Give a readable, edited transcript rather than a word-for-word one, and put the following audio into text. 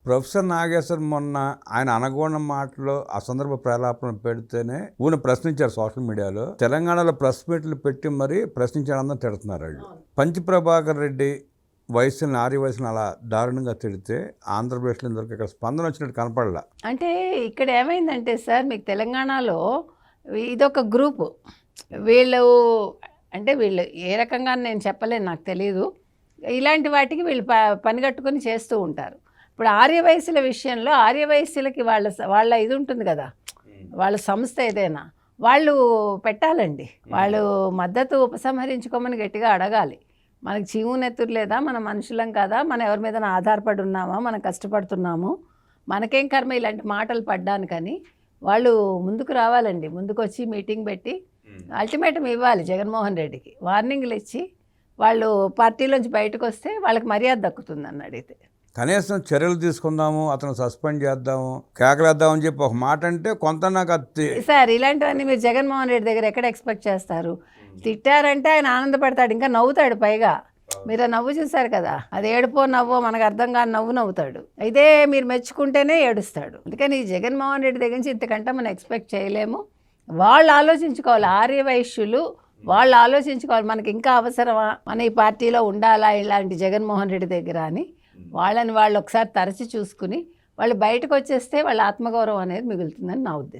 Professor Nageshwar మొన్న ఆయన అనగోణ మాటలో అసందర్భ ప్రలాపన పెడితేనే ఊన ప్రశ్నించారు సోషల్ మీడియాలో. తెలంగాణలో ప్రెస్ మీట్లు పెట్టి మరీ ప్రశ్నించడం తిడుతున్నారు వాళ్ళు. పంచి ప్రభాకర్ రెడ్డి వయసుని ఆర్య వయసుని అలా దారుణంగా తిడితే ఆంధ్రప్రదేశ్లో ఇంతవరకు ఇక్కడ స్పందన వచ్చినట్టు కనపడలా. అంటే ఇక్కడ ఏమైందంటే సార్, మీకు తెలంగాణలో ఇదొక గ్రూపు. వీళ్ళు ఏ రకంగా నేను చెప్పలేను, నాకు తెలియదు. ఇలాంటి వాటికి వీళ్ళు పని కట్టుకొని చేస్తూ ఉంటారు. ఇప్పుడు ఆర్యవయస్సుల విషయంలో ఆర్యవయస్సులకి వాళ్ళ ఇది ఉంటుంది కదా, వాళ్ళ సంస్థ ఏదైనా వాళ్ళు పెట్టాలండి. వాళ్ళు మద్దతు ఉపసంహరించుకోమని గట్టిగా అడగాలి. మనకి చీము నెత్తురు లేదా, మన మనుషులం కదా, మనం ఎవరి మీద ఆధారపడి ఉన్నామా, మనం కష్టపడుతున్నాము, మనకేం కర్మ ఇలాంటి మాటలు పడ్డానికని వాళ్ళు ముందుకు రావాలండి. ముందుకు వచ్చి మీటింగ్ పెట్టి అల్టిమేటం ఇవ్వాలి జగన్మోహన్ రెడ్డికి, వార్నింగ్లు ఇచ్చి వాళ్ళు పార్టీలోంచి బయటకు వస్తే వాళ్ళకి మర్యాద దక్కుతుందని అడిగితే. కనీసం చర్యలు తీసుకుందాము, అతను సస్పెండ్ చేద్దాము, కేకలేద్దామని చెప్పి ఒక మాట అంటే కొంత నాకు సార్ ఇలాంటివన్నీ మీరు జగన్మోహన్ రెడ్డి దగ్గర ఎక్కడ ఎక్స్పెక్ట్ చేస్తారు? తిట్టారంటే ఆయన ఆనందపడతాడు, ఇంకా నవ్వుతాడు. పైగా మీరు నవ్వు చూశారు కదా, అది ఏడుపో నవ్వో మనకు అర్థం కాని నవ్వుతాడు. అయితే మీరు మెచ్చుకుంటేనే ఏడుస్తాడు. అందుకని ఈ జగన్మోహన్ రెడ్డి దగ్గర నుంచి ఇంతకంటే మనం ఎక్స్పెక్ట్ చేయలేము. వాళ్ళు ఆలోచించుకోవాలి, ఆర్యవైశ్యులు వాళ్ళు ఆలోచించుకోవాలి, మనకి ఇంకా అవసరమా, మన ఈ పార్టీలో ఉండాలా ఇలాంటి జగన్మోహన్ రెడ్డి దగ్గర అని. వాళ్ళని వాళ్ళు ఒకసారి తరచి చూసుకుని వాళ్ళు బయటకు వచ్చేస్తే వాళ్ళ ఆత్మగౌరవం అనేది మిగులుతుందని నా ఉద్దేశం.